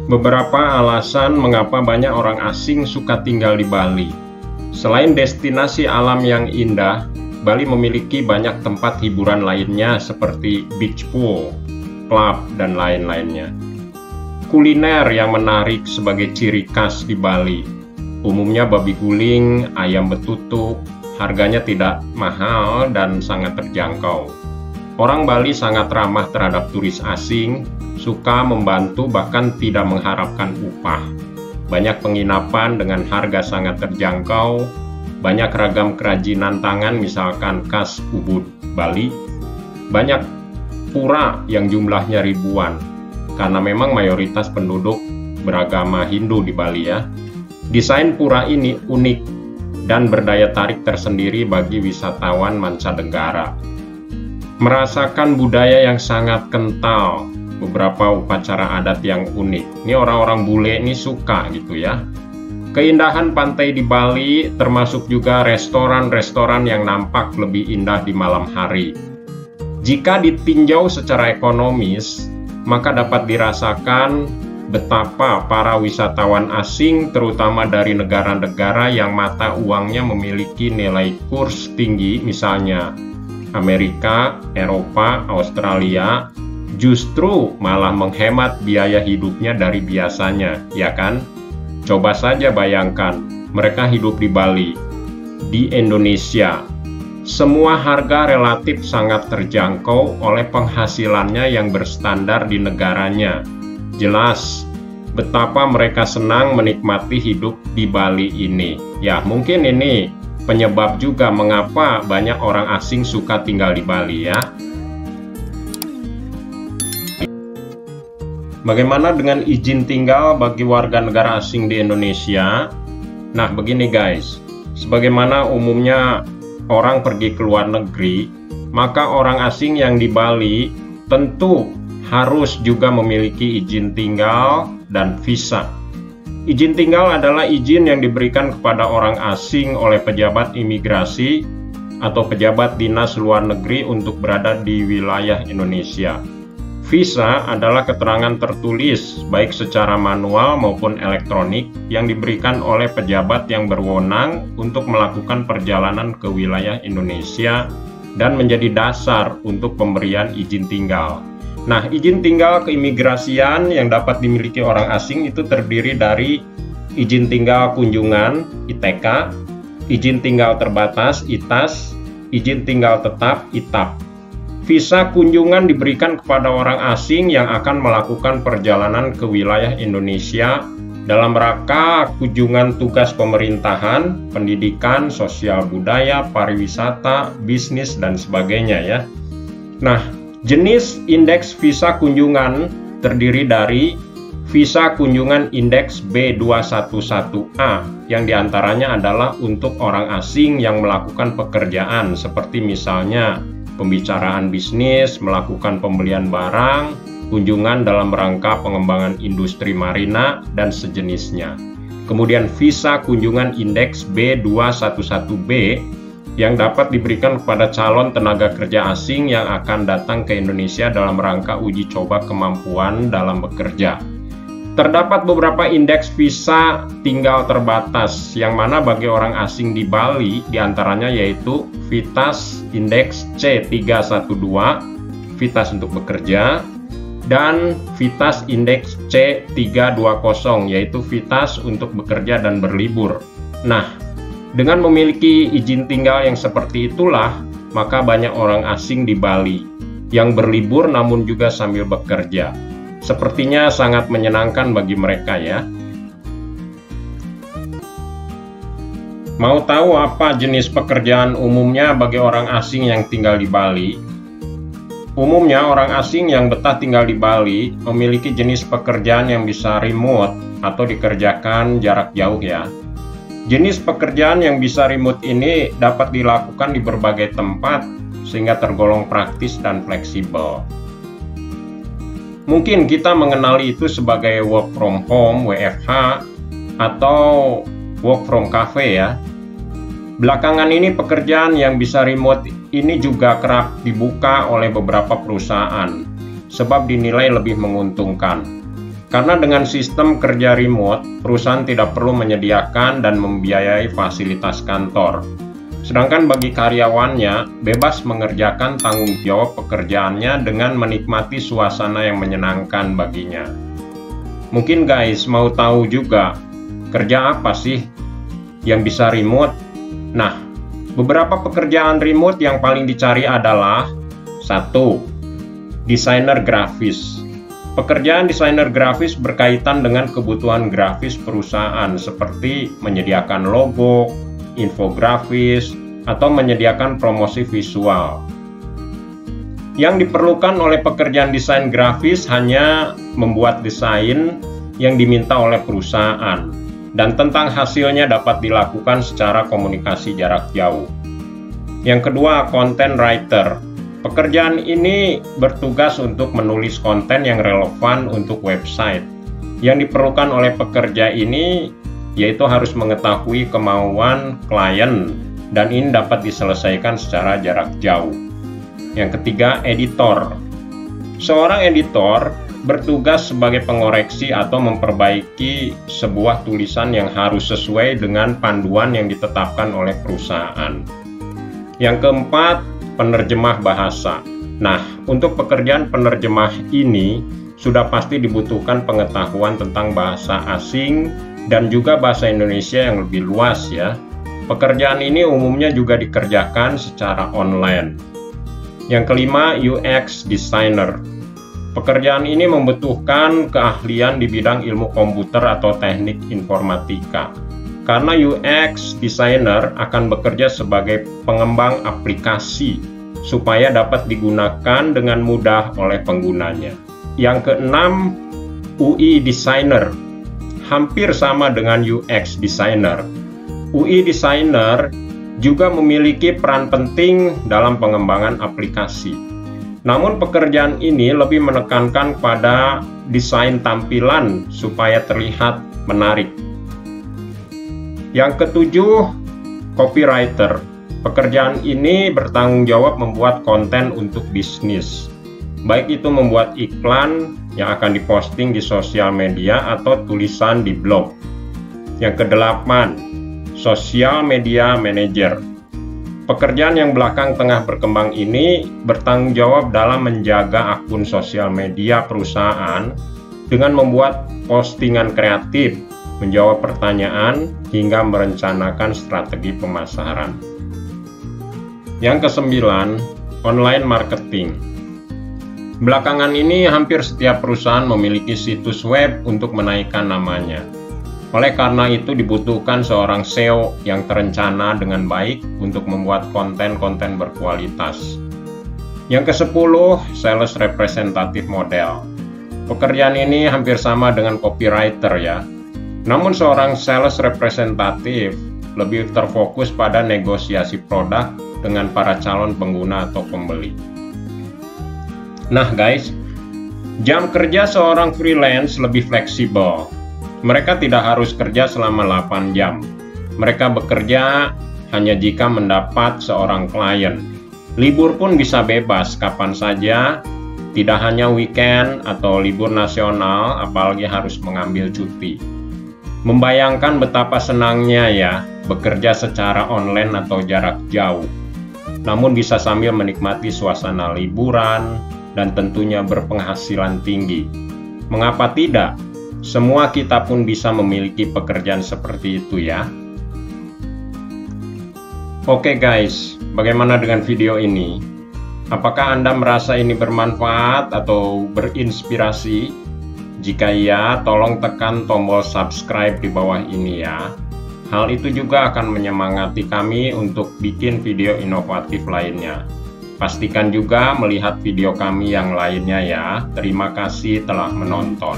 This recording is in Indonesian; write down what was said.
Beberapa alasan mengapa banyak orang asing suka tinggal di Bali. Selain destinasi alam yang indah, Bali memiliki banyak tempat hiburan lainnya seperti beach pool, klub, dan lain-lainnya. Kuliner yang menarik sebagai ciri khas di Bali. Umumnya babi guling, ayam betutu, harganya tidak mahal dan sangat terjangkau. Orang Bali sangat ramah terhadap turis asing, suka membantu bahkan tidak mengharapkan upah. Banyak penginapan dengan harga sangat terjangkau, banyak ragam kerajinan tangan misalkan khas Ubud, Bali, banyak pura yang jumlahnya ribuan, karena memang mayoritas penduduk beragama Hindu di Bali ya. Desain pura ini unik dan berdaya tarik tersendiri bagi wisatawan mancanegara. Merasakan budaya yang sangat kental, beberapa upacara adat yang unik. Ini orang-orang bule ini suka gitu ya. Keindahan pantai di Bali termasuk juga restoran-restoran yang nampak lebih indah di malam hari. Jika ditinjau secara ekonomis, maka dapat dirasakan betapa para wisatawan asing, terutama dari negara-negara yang mata uangnya memiliki nilai kurs tinggi, misalnya Amerika, Eropa, Australia, justru malah menghemat biaya hidupnya dari biasanya, ya kan? Coba saja bayangkan, mereka hidup di Bali, di Indonesia. Semua harga relatif sangat terjangkau oleh penghasilannya yang berstandar di negaranya. Jelas betapa mereka senang menikmati hidup di Bali ini. Ya, mungkin ini penyebab juga mengapa banyak orang asing suka tinggal di Bali ya. Bagaimana dengan izin tinggal bagi warga negara asing di Indonesia? Nah, begini guys, sebagaimana umumnya orang pergi ke luar negeri, maka orang asing yang di Bali tentu harus juga memiliki izin tinggal dan visa. Izin tinggal adalah izin yang diberikan kepada orang asing oleh pejabat imigrasi atau pejabat dinas luar negeri untuk berada di wilayah Indonesia. Visa adalah keterangan tertulis baik secara manual maupun elektronik yang diberikan oleh pejabat yang berwenang untuk melakukan perjalanan ke wilayah Indonesia dan menjadi dasar untuk pemberian izin tinggal. Nah, izin tinggal keimigrasian yang dapat dimiliki orang asing itu terdiri dari izin tinggal kunjungan (ITK), izin tinggal terbatas (ITAS), izin tinggal tetap (ITAP). Visa kunjungan diberikan kepada orang asing yang akan melakukan perjalanan ke wilayah Indonesia dalam rangka kunjungan tugas pemerintahan, pendidikan, sosial budaya, pariwisata, bisnis, dan sebagainya ya. Nah, jenis indeks visa kunjungan terdiri dari visa kunjungan indeks B211A yang diantaranya adalah untuk orang asing yang melakukan pekerjaan seperti misalnya pembicaraan bisnis, melakukan pembelian barang, kunjungan dalam rangka pengembangan industri marina, dan sejenisnya. Kemudian visa kunjungan indeks B211B yang dapat diberikan kepada calon tenaga kerja asing yang akan datang ke Indonesia dalam rangka uji coba kemampuan dalam bekerja. Terdapat beberapa indeks visa tinggal terbatas yang mana bagi orang asing di Bali diantaranya yaitu VITAS indeks C312, VITAS untuk bekerja, dan VITAS indeks C320 yaitu VITAS untuk bekerja dan berlibur. Nah, dengan memiliki izin tinggal yang seperti itulah, maka banyak orang asing di Bali yang berlibur namun juga sambil bekerja. Sepertinya sangat menyenangkan bagi mereka ya. Mau tahu apa jenis pekerjaan umumnya bagi orang asing yang tinggal di Bali? Umumnya orang asing yang betah tinggal di Bali memiliki jenis pekerjaan yang bisa remote atau dikerjakan jarak jauh ya. Jenis pekerjaan yang bisa remote ini dapat dilakukan di berbagai tempat sehingga tergolong praktis dan fleksibel. Mungkin kita mengenali itu sebagai work from home, WFH, atau work from cafe ya. Belakangan ini pekerjaan yang bisa remote ini juga kerap dibuka oleh beberapa perusahaan, sebab dinilai lebih menguntungkan. Karena dengan sistem kerja remote, perusahaan tidak perlu menyediakan dan membiayai fasilitas kantor. Sedangkan bagi karyawannya, bebas mengerjakan tanggung jawab pekerjaannya dengan menikmati suasana yang menyenangkan baginya. Mungkin guys mau tahu juga, kerja apa sih yang bisa remote? Nah, beberapa pekerjaan remote yang paling dicari adalah 1. Desainer grafis. Pekerjaan desainer grafis berkaitan dengan kebutuhan grafis perusahaan seperti menyediakan logo, infografis, atau menyediakan promosi visual. Yang diperlukan oleh pekerjaan desain grafis hanya membuat desain yang diminta oleh perusahaan, dan tentang hasilnya dapat dilakukan secara komunikasi jarak jauh. Yang kedua, content writer. Pekerjaan ini bertugas untuk menulis konten yang relevan untuk website. Yang diperlukan oleh pekerja ini yaitu harus mengetahui kemauan klien, dan ini dapat diselesaikan secara jarak jauh. Yang ketiga, editor. Seorang editor bertugas sebagai pengoreksi atau memperbaiki sebuah tulisan yang harus sesuai dengan panduan yang ditetapkan oleh perusahaan. Yang keempat, penerjemah bahasa. Nah, untuk pekerjaan penerjemah ini sudah pasti dibutuhkan pengetahuan tentang bahasa asing dan juga bahasa Indonesia yang lebih luas ya. Pekerjaan ini umumnya juga dikerjakan secara online. Yang kelima, UX designer. Pekerjaan ini membutuhkan keahlian di bidang ilmu komputer atau teknik informatika. Karena UX designer akan bekerja sebagai pengembang aplikasi supaya dapat digunakan dengan mudah oleh penggunanya. Yang keenam, UI designer. Hampir sama dengan UX designer. UI designer juga memiliki peran penting dalam pengembangan aplikasi. Namun pekerjaan ini lebih menekankan pada desain tampilan supaya terlihat menarik. Yang ketujuh, copywriter. Pekerjaan ini bertanggung jawab membuat konten untuk bisnis. Baik itu membuat iklan yang akan diposting di sosial media atau tulisan di blog. Yang kedelapan, social media manager. Pekerjaan yang belakang tengah berkembang ini bertanggung jawab dalam menjaga akun sosial media perusahaan dengan membuat postingan kreatif, menjawab pertanyaan, hingga merencanakan strategi pemasaran. Yang kesembilan, online marketing. Belakangan ini hampir setiap perusahaan memiliki situs web untuk menaikkan namanya. Oleh karena itu dibutuhkan seorang SEO yang terencana dengan baik untuk membuat konten-konten berkualitas. Yang ke-10, sales representative model. Pekerjaan ini hampir sama dengan copywriter ya. Namun seorang sales representative lebih terfokus pada negosiasi produk dengan para calon pengguna atau pembeli. Nah guys, jam kerja seorang freelance lebih fleksibel. Mereka tidak harus kerja selama 8 jam. Mereka bekerja hanya jika mendapat seorang klien. Libur pun bisa bebas kapan saja, tidak hanya weekend atau libur nasional, apalagi harus mengambil cuti. Membayangkan betapa senangnya ya bekerja secara online atau jarak jauh. Namun bisa sambil menikmati suasana liburan dan tentunya berpenghasilan tinggi. Mengapa tidak? Semua kita pun bisa memiliki pekerjaan seperti itu ya. Oke guys, bagaimana dengan video ini? Apakah Anda merasa ini bermanfaat atau berinspirasi? Jika iya, tolong tekan tombol subscribe di bawah ini ya. Hal itu juga akan menyemangati kami untuk bikin video inovatif lainnya. Pastikan juga melihat video kami yang lainnya ya. Terima kasih telah menonton.